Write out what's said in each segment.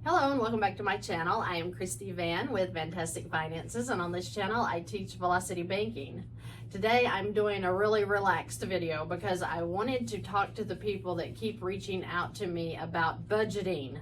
Hello and welcome back to my channel. I am Christy Van with Fantastic Finances, and on this channel I teach Velocity Banking. Today I'm doing a really relaxed video because I wanted to talk to the people that keep reaching out to me about budgeting.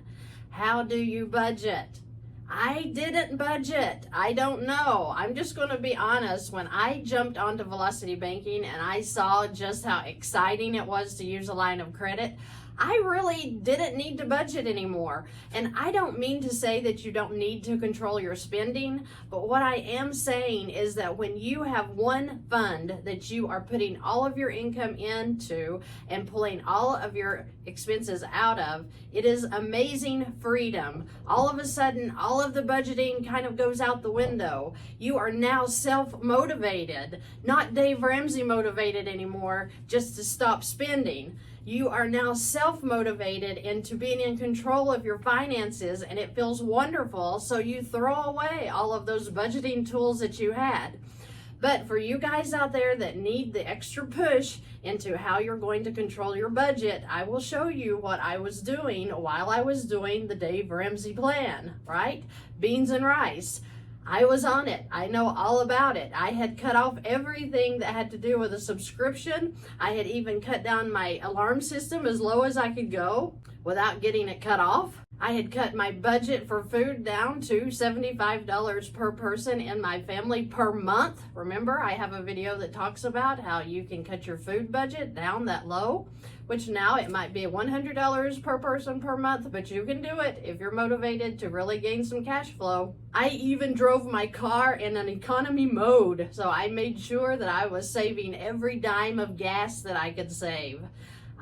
How do you budget? I didn't budget. I don't know. I'm just going to be honest. When I jumped onto Velocity Banking and I saw just how exciting it was to use a line of credit, I really didn't need to budget anymore. And I don't mean to say that you don't need to control your spending, but what I am saying is that when you have one fund that you are putting all of your income into and pulling all of your expenses out of, it is amazing freedom. All of a sudden, all of the budgeting kind of goes out the window. You are now self-motivated, not Dave Ramsey motivated anymore just to stop spending. You are now self-motivated into being in control of your finances, and it feels wonderful, so you throw away all of those budgeting tools that you had. But for you guys out there that need the extra push into how you're going to control your budget, I will show you what I was doing while I was doing the Dave Ramsey plan, right? Beans and rice. I was on it. I know all about it. I had cut off everything that had to do with a subscription. I had even cut down my alarm system as low as I could go without getting it cut off. I had cut my budget for food down to $75 per person in my family per month. Remember, I have a video that talks about how you can cut your food budget down that low, which now it might be $100 per person per month, but you can do it if you're motivated to really gain some cash flow. I even drove my car in an economy mode, so I made sure that I was saving every dime of gas that I could save.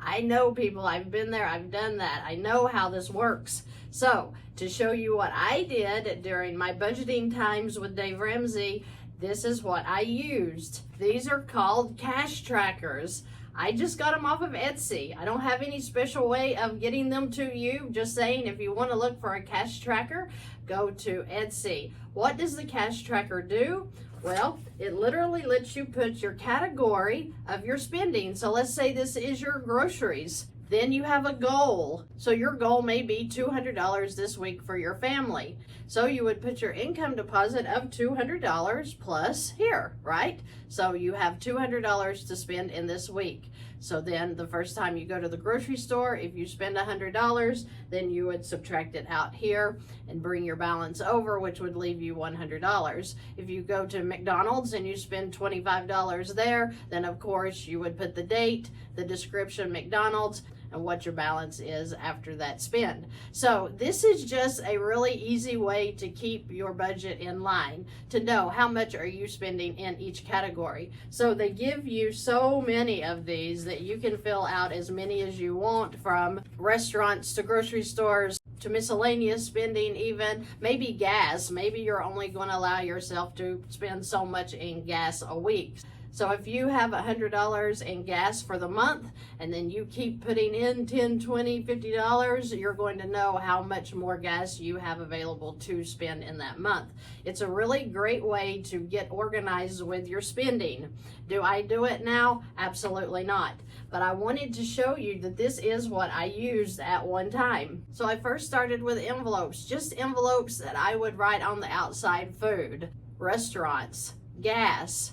I know, people, I've been there, I've done that. I know how this works. So, to show you what I did during my budgeting times with Dave Ramsey, this is what I used. These are called cash trackers. I just got them off of Etsy. I don't have any special way of getting them to you. Just saying, if you want to look for a cash tracker, go to Etsy. What does the cash tracker do? Well, it literally lets you put your category of your spending. So let's say this is your groceries. Then you have a goal. So your goal may be $200 this week for your family. So you would put your income deposit of $200 plus here, right? So you have $200 to spend in this week. So then the first time you go to the grocery store, if you spend $100, then you would subtract it out here and bring your balance over, which would leave you $100. If you go to McDonald's and you spend $25 there, then of course you would put the date, the description McDonald's, and what your balance is after that spend. So this is just a really easy way to keep your budget in line, to know how much are you spending in each category. So they give you so many of these that you can fill out as many as you want, from restaurants to grocery stores to miscellaneous spending, even maybe gas. Maybe you're only going to allow yourself to spend so much in gas a week. So if you have $100 in gas for the month, and then you keep putting in $10, $20, $50, you're going to know how much more gas you have available to spend in that month. It's a really great way to get organized with your spending. Do I do it now? Absolutely not. But I wanted to show you that this is what I used at one time. So I first started with envelopes, just envelopes that I would write on the outside: food, restaurants, gas,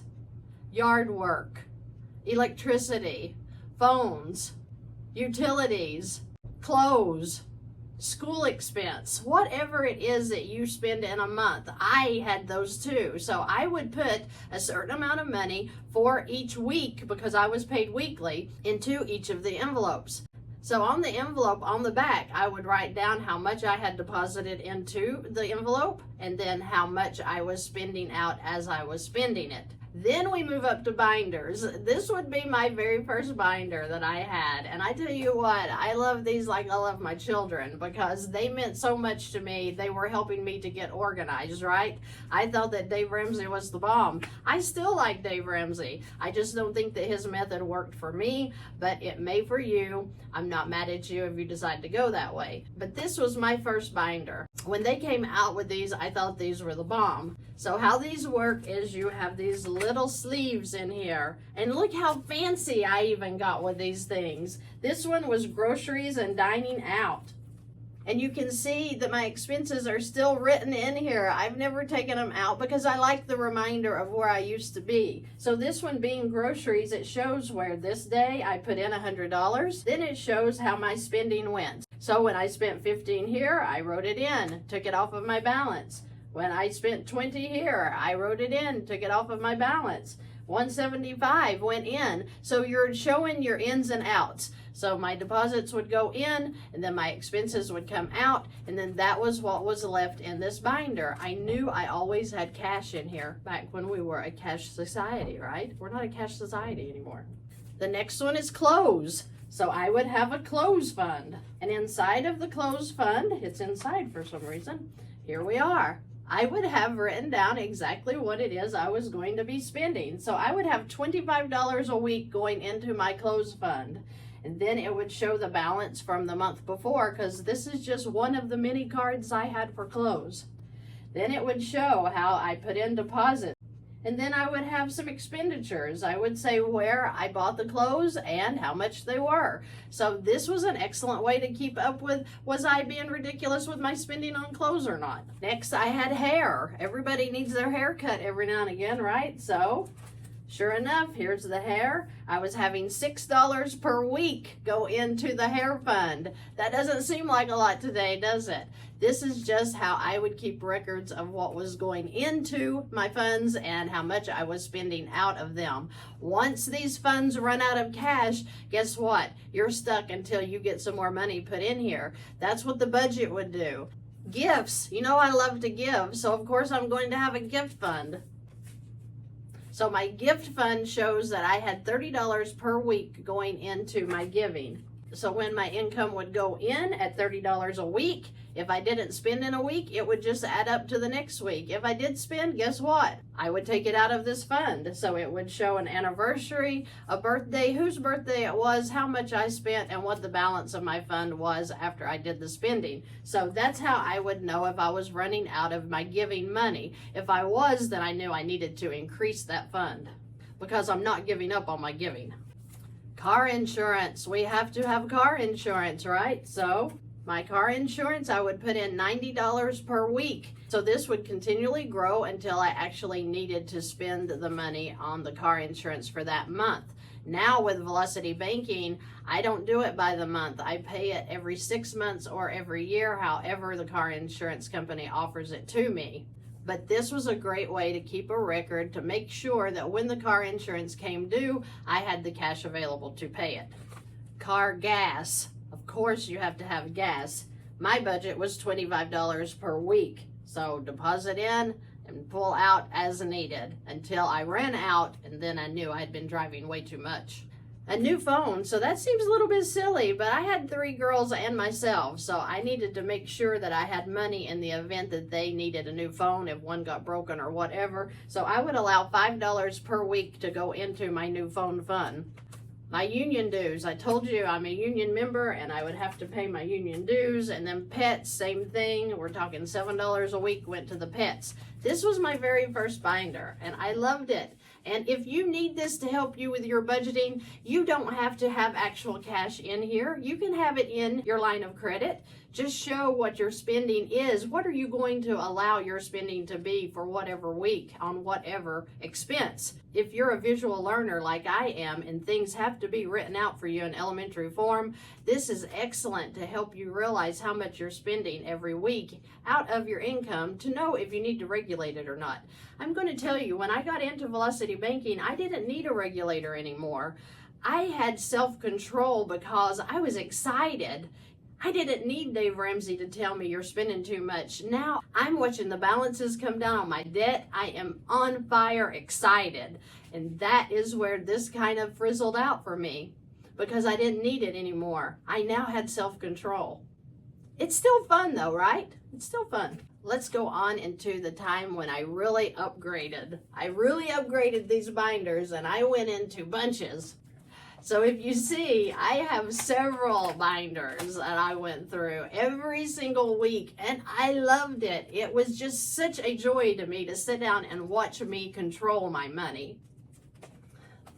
yard work, electricity, phones, utilities, clothes, school expense, whatever it is that you spend in a month. I had those too. So I would put a certain amount of money for each week, because I was paid weekly, into each of the envelopes. So on the envelope on the back, I would write down how much I had deposited into the envelope and then how much I was spending out as I was spending it. Then we move up to binders. This would be my very first binder that I had. And I tell you what, I love these like I love my children, because they meant so much to me. They were helping me to get organized, right? I thought that Dave Ramsey was the bomb. I still like Dave Ramsey. I just don't think that his method worked for me, but it may for you. I'm not mad at you if you decide to go that way. But this was my first binder. When they came out with these, I thought these were the bomb. So how these work is you have these little sleeves in here. And look how fancy I even got with these things. This one was groceries and dining out. And you can see that my expenses are still written in here. I've never taken them out because I like the reminder of where I used to be. So this one being groceries, it shows where this day I put in $100. Then it shows how my spending went. So when I spent 15 here, I wrote it in, took it off of my balance. When I spent 20 here, I wrote it in, took it off of my balance. 175 went in. So you're showing your ins and outs. So my deposits would go in, and then my expenses would come out, and then that was what was left in this binder. I knew I always had cash in here back when we were a cash society, right? We're not a cash society anymore. The next one is clothes. So I would have a clothes fund. And inside of the clothes fund, it's inside for some reason, here we are. I would have written down exactly what it is I was going to be spending. So I would have $25 a week going into my clothes fund. And then it would show the balance from the month before, because this is just one of the many cards I had for clothes. Then it would show how I put in deposits. And then I would have some expenditures. I would say where I bought the clothes and how much they were. So this was an excellent way to keep up with, was I being ridiculous with my spending on clothes or not? Next, I had hair. Everybody needs their hair cut every now and again, right? So sure enough, here's the hair. I was having $6 per week go into the hair fund. That doesn't seem like a lot today, does it? This is just how I would keep records of what was going into my funds and how much I was spending out of them. Once these funds run out of cash, guess what? You're stuck until you get some more money put in here. That's what the budget would do. Gifts. You know I love to give, so of course I'm going to have a gift fund. So my gift fund shows that I had $30 per week going into my giving. So when my income would go in at $30 a week, if I didn't spend in a week, it would just add up to the next week. If I did spend, guess what? I would take it out of this fund. So it would show an anniversary, a birthday, whose birthday it was, how much I spent, and what the balance of my fund was after I did the spending. So that's how I would know if I was running out of my giving money. If I was, then I knew I needed to increase that fund because I'm not giving up on my giving. Car insurance. We have to have car insurance, right? So my car insurance, I would put in $90 per week. So this would continually grow until I actually needed to spend the money on the car insurance for that month. Now with Velocity Banking, I don't do it by the month. I pay it every 6 months or every year, however the car insurance company offers it to me. But this was a great way to keep a record to make sure that when the car insurance came due, I had the cash available to pay it. Car gas. Of course you have to have gas. My budget was $25 per week. So deposit in and pull out as needed until I ran out, and then I knew I had been driving way too much. A new phone, so that seems a little bit silly, but I had 3 girls and myself, so I needed to make sure that I had money in the event that they needed a new phone if one got broken or whatever. So I would allow $5 per week to go into my new phone fund. My union dues, I told you I'm a union member and I would have to pay my union dues. And then pets, same thing. We're talking $7 a week went to the pets. This was my very first binder and I loved it. And if you need this to help you with your budgeting, you don't have to have actual cash in here. You can have it in your line of credit. Just show what your spending is. What are you going to allow your spending to be for whatever week on whatever expense? If you're a visual learner like I am and things have to be written out for you in elementary form, this is excellent to help you realize how much you're spending every week out of your income to know if you need to regulate it or not. I'm going to tell you, when I got into Velocity Banking, I didn't need a regulator anymore. I had self-control because I was excited. I didn't need Dave Ramsey to tell me you're spending too much. Now I'm watching the balances come down on my debt. I am on fire excited. And that is where this kind of frizzled out for me because I didn't need it anymore. I now had self-control. It's still fun though, right? It's still fun. Let's go on into the time when I really upgraded. I really upgraded these binders and I went into bunches. So if you see, I have several binders that I went through every single week and I loved it. It was just such a joy to me to sit down and watch me control my money.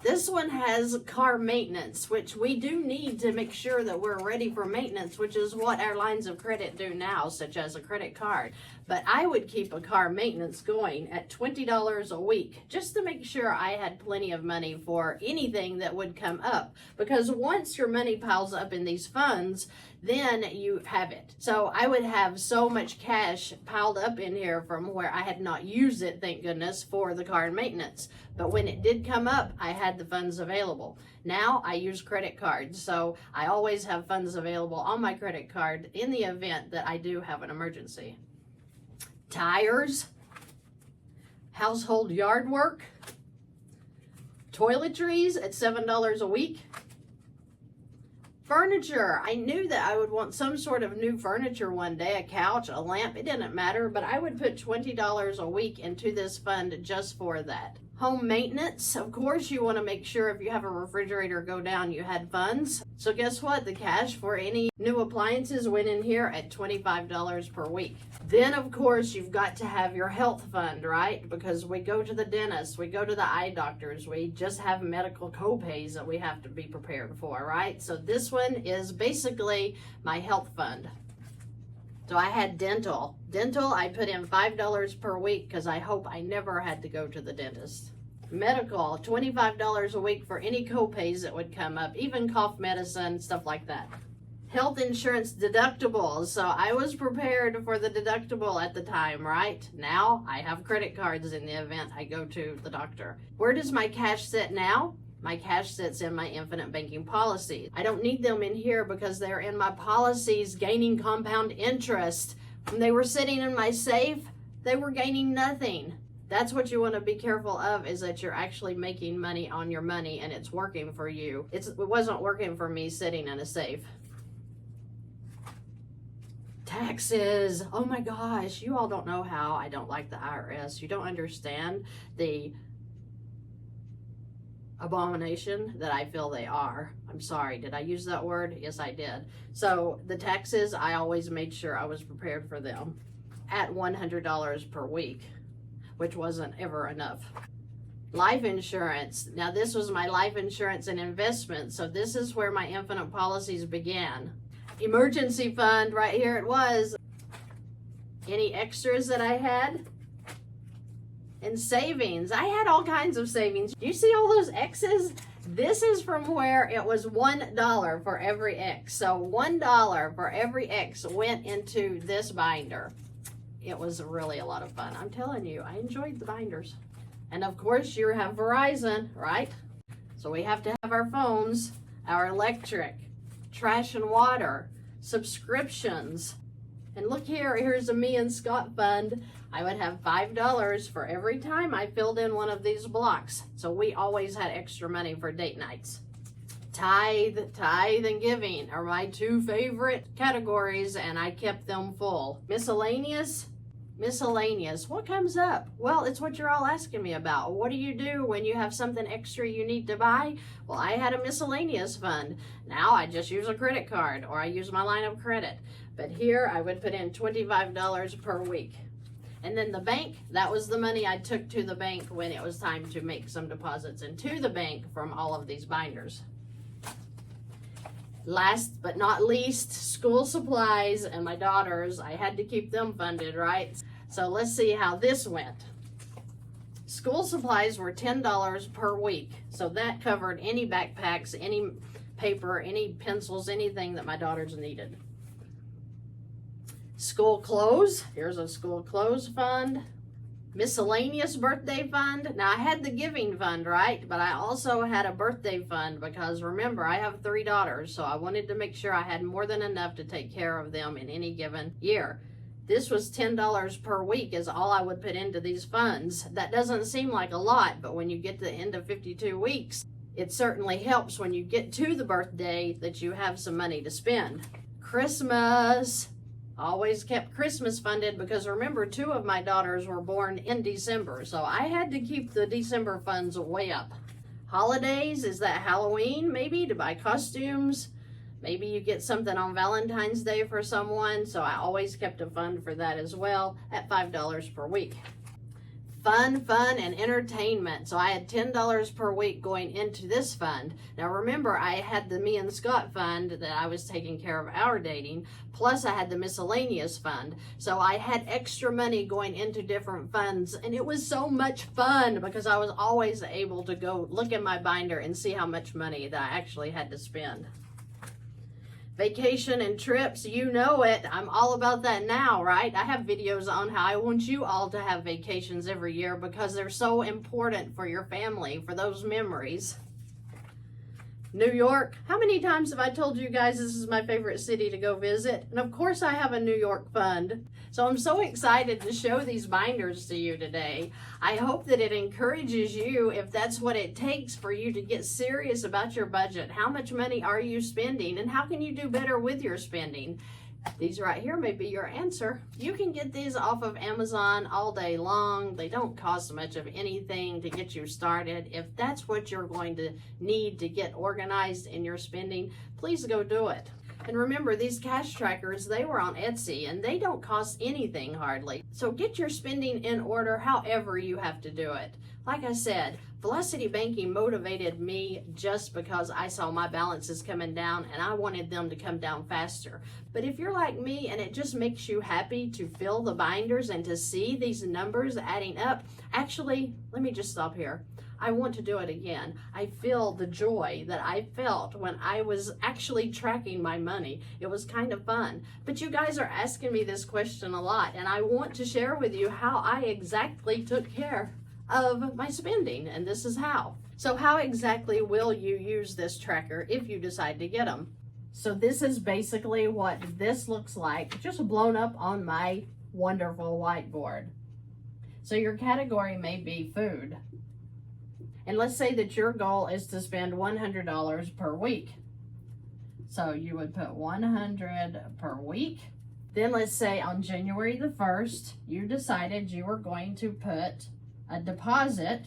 This one has car maintenance, which we do need to make sure that we're ready for maintenance, which is what our lines of credit do now, such as a credit card. But I would keep a car maintenance going at $20 a week, just to make sure I had plenty of money for anything that would come up. Because once your money piles up in these funds, then you have it. So I would have so much cash piled up in here from where I had not used it, thank goodness, for the car maintenance. But when it did come up, I had the funds available. Now I use credit cards, so I always have funds available on my credit card in the event that I do have an emergency. Tires, household yard work, toiletries at $7 a week. Furniture, I knew that I would want some sort of new furniture one day, a couch, a lamp, it didn't matter, but I would put $20 a week into this fund just for that. Home maintenance, of course, you want to make sure if you have a refrigerator go down, you had funds. So guess what? The cash for any new appliances went in here at $25 per week. Then, of course, you've got to have your health fund, right? Because we go to the dentist, we go to the eye doctors, we just have medical co-pays that we have to be prepared for, right? So this one is basically my health fund. So I had dental. Dental, I put in $5 per week because I hope I never had to go to the dentist. Medical, $25 a week for any co-pays that would come up, even cough medicine, stuff like that. Health insurance deductibles. So I was prepared for the deductible at the time, right? Now I have credit cards in the event I go to the doctor. Where does my cash sit now? My cash sits in my infinite banking policy. I don't need them in here because they're in my policies gaining compound interest. When they were sitting in my safe, they were gaining nothing. That's what you want to be careful of, is that you're actually making money on your money and it's working for you. It wasn't working for me sitting in a safe. Taxes. Oh my gosh, you all don't know how I don't like the IRS. You don't understand the abomination that I feel they are. I'm sorry, did I use that word? Yes, I did. So the taxes, I always made sure I was prepared for them at $100 per week, which wasn't ever enough. Life insurance. Now this was my life insurance and investment, so this is where my infinite policies began. Emergency fund, right here it was. Any extras that I had? And savings. I had all kinds of savings. Do you see all those X's? This is from where it was $1 for every X. So $1 for every X went into this binder. It was really a lot of fun. I'm telling you, I enjoyed the binders. And of course you have Verizon, right? So we have to have our phones, our electric, trash and water, subscriptions. And look here, here's a me and Scott fund. I would have $5 for every time I filled in one of these blocks. So we always had extra money for date nights. Tithe and giving are my two favorite categories, and I kept them full. Miscellaneous. What comes up? Well, it's what you're all asking me about. What do you do when you have something extra you need to buy? Well, I had a miscellaneous fund. Now I just use a credit card or I use my line of credit. But here I would put in $25 per week. And then the bank, that was the money I took to the bank when it was time to make some deposits into the bank from all of these binders. Last but not least, school supplies and my daughters. I had to keep them funded, right? So let's see how this went. School supplies were $10 per week. So that covered any backpacks, any paper, any pencils, anything that my daughters needed. School clothes, here's a school clothes fund. Miscellaneous birthday fund. Now I had the giving fund, right? But I also had a birthday fund because remember, I have 3 daughters, so I wanted to make sure I had more than enough to take care of them in any given year. This was $10 per week is all I would put into these funds. That doesn't seem like a lot, but when you get to the end of 52 weeks, it certainly helps when you get to the birthday that you have some money to spend. Christmas. Always kept Christmas funded because remember, 2 of my daughters were born in December, so I had to keep the December funds way up. Holidays, is that Halloween maybe to buy costumes? Maybe you get something on Valentine's Day for someone, so I always kept a fund for that as well at $5 per week. fun, and entertainment. So I had $10 per week going into this fund. Now remember, I had the Me and Scott fund that I was taking care of our dating, plus I had the miscellaneous fund. So I had extra money going into different funds, and it was so much fun because I was always able to go look in my binder and see how much money that I actually had to spend. Vacation and trips, you know it. I'm all about that now, right? I have videos on how I want you all to have vacations every year because they're so important for your family, for those memories. New York, how many times have I told you guys this is my favorite city to go visit? And of course I have a New York fund. So I'm so excited to show these binders to you today. I hope that it encourages you, if that's what it takes for you to get serious about your budget. How much money are you spending and how can you do better with your spending? These right here may be your answer. You can get these off of Amazon all day long. They don't cost much of anything to get you started. If that's what you're going to need to get organized in your spending, please go do it. And remember, these cash trackers, they were on Etsy and they don't cost anything hardly. So get your spending in order however you have to do it. Like I said, Velocity Banking motivated me just because I saw my balances coming down and I wanted them to come down faster. But if you're like me and it just makes you happy to fill the binders and to see these numbers adding up, actually, let me just stop here. I want to do it again. I feel the joy that I felt when I was actually tracking my money. It was kind of fun. But you guys are asking me this question a lot, and I want to share with you how I exactly took care of my spending, and this is how. So how exactly will you use this tracker if you decide to get them? So this is basically what this looks like, just blown up on my wonderful whiteboard. So your category may be food. And let's say that your goal is to spend $100 per week. So you would put $100 per week. Then let's say on January the 1st, you decided you were going to put a deposit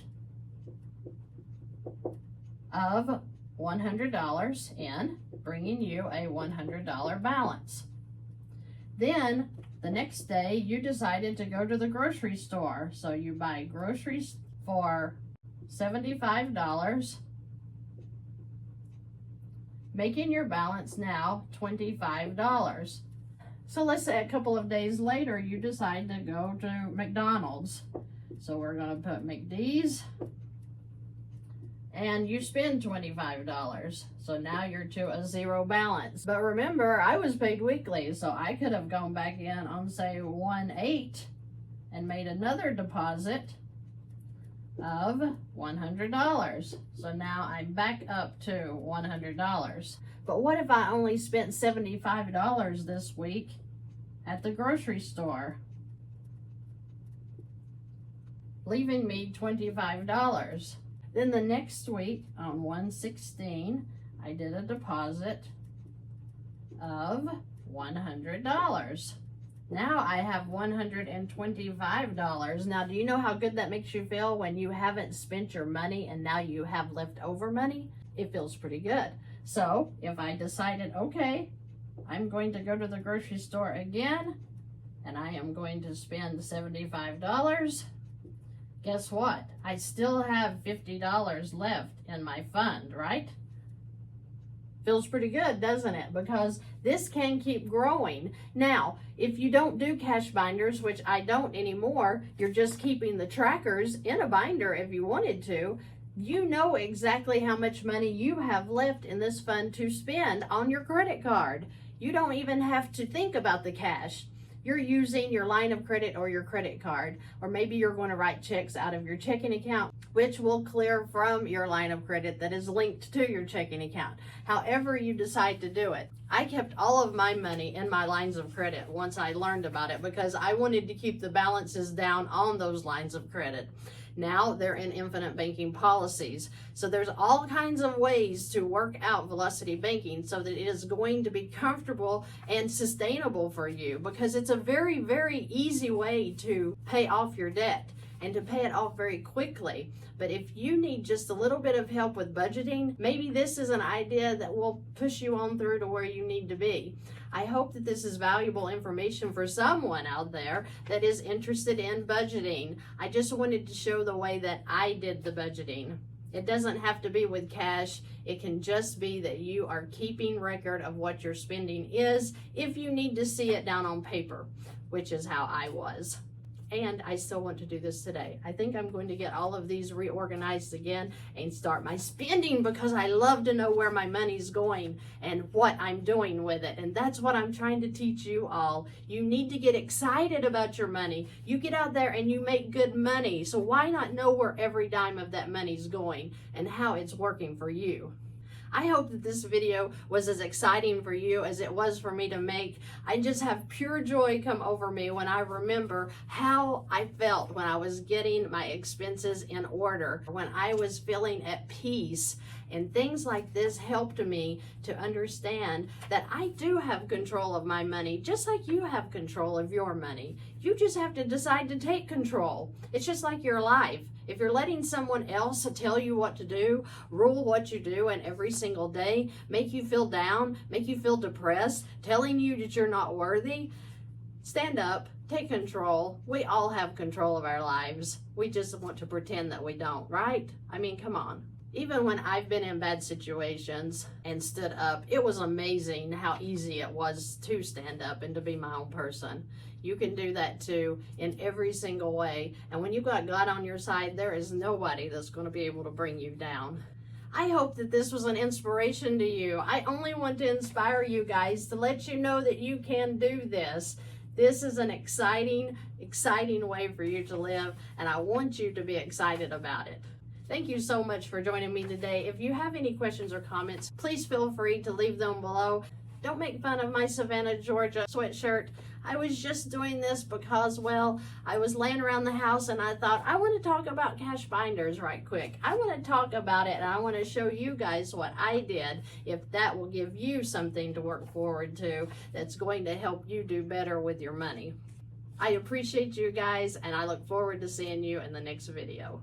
of $100 in, bringing you a $100 balance. Then the next day you decided to go to the grocery store. So you buy groceries for $75, making your balance now $25. So let's say a couple of days later you decide to go to McDonald's. So we're going to put McD's and you spend $25. So now you're to a zero balance. But remember, I was paid weekly, so I could have gone back in on say 1/8 and made another deposit of $100. So now I'm back up to $100. But what if I only spent $75 this week at the grocery store, leaving me $25? Then the next week on 1/16, I did a deposit of $100. Now I have $125. Now, do you know how good that makes you feel when you haven't spent your money and now you have leftover money? It feels pretty good. So if I decided, okay, I'm going to go to the grocery store again and I am going to spend $75, guess what? I still have $50 left in my fund, right? Feels pretty good, doesn't it? Because this can keep growing. Now, if you don't do cash binders, which I don't anymore, you're just keeping the trackers in a binder if you wanted to, you know exactly how much money you have left in this fund to spend on your credit card. You don't even have to think about the cash. You're using your line of credit or your credit card, or maybe you're going to write checks out of your checking account, which will clear from your line of credit that is linked to your checking account. However you decide to do it. I kept all of my money in my lines of credit once I learned about it because I wanted to keep the balances down on those lines of credit. Now they're in infinite banking policies. So there's all kinds of ways to work out Velocity Banking so that it is going to be comfortable and sustainable for you, because it's a very, very easy way to pay off your debt. and to pay it off very quickly. But if you need just a little bit of help with budgeting, maybe this is an idea that will push you on through to where you need to be. I hope that this is valuable information for someone out there that is interested in budgeting. I just wanted to show the way that I did the budgeting. It doesn't have to be with cash. It can just be that you are keeping record of what your spending is if you need to see it down on paper, which is how I was. And I still want to do this today. I think I'm going to get all of these reorganized again and start my spending, because I love to know where my money's going and what I'm doing with it. And that's what I'm trying to teach you all. You need to get excited about your money. You get out there and you make good money. So why not know where every dime of that money's going and how it's working for you? I hope that this video was as exciting for you as it was for me to make. I just have pure joy come over me when I remember how I felt when I was getting my expenses in order, when I was feeling at peace. And things like this helped me to understand that I do have control of my money, just like you have control of your money. You just have to decide to take control. It's just like your life. If you're letting someone else tell you what to do, rule what you do, and every single day make you feel down, make you feel depressed, telling you that you're not worthy, stand up, take control. We all have control of our lives. We just want to pretend that we don't, right? I mean, come on. Even when I've been in bad situations and stood up, it was amazing how easy it was to stand up and to be my own person. You can do that too in every single way. And when you've got God on your side, there is nobody that's going to be able to bring you down. I hope that this was an inspiration to you. I only want to inspire you guys to let you know that you can do this. This is an exciting, exciting way for you to live, and I want you to be excited about it. Thank you so much for joining me today. If you have any questions or comments, please feel free to leave them below. Don't make fun of my Savannah, Georgia sweatshirt. I was just doing this because, well, I was laying around the house and I thought, I want to talk about cash binders right quick. I want to talk about it, and I want to show you guys what I did, if that will give you something to work forward to that's going to help you do better with your money. I appreciate you guys, and I look forward to seeing you in the next video.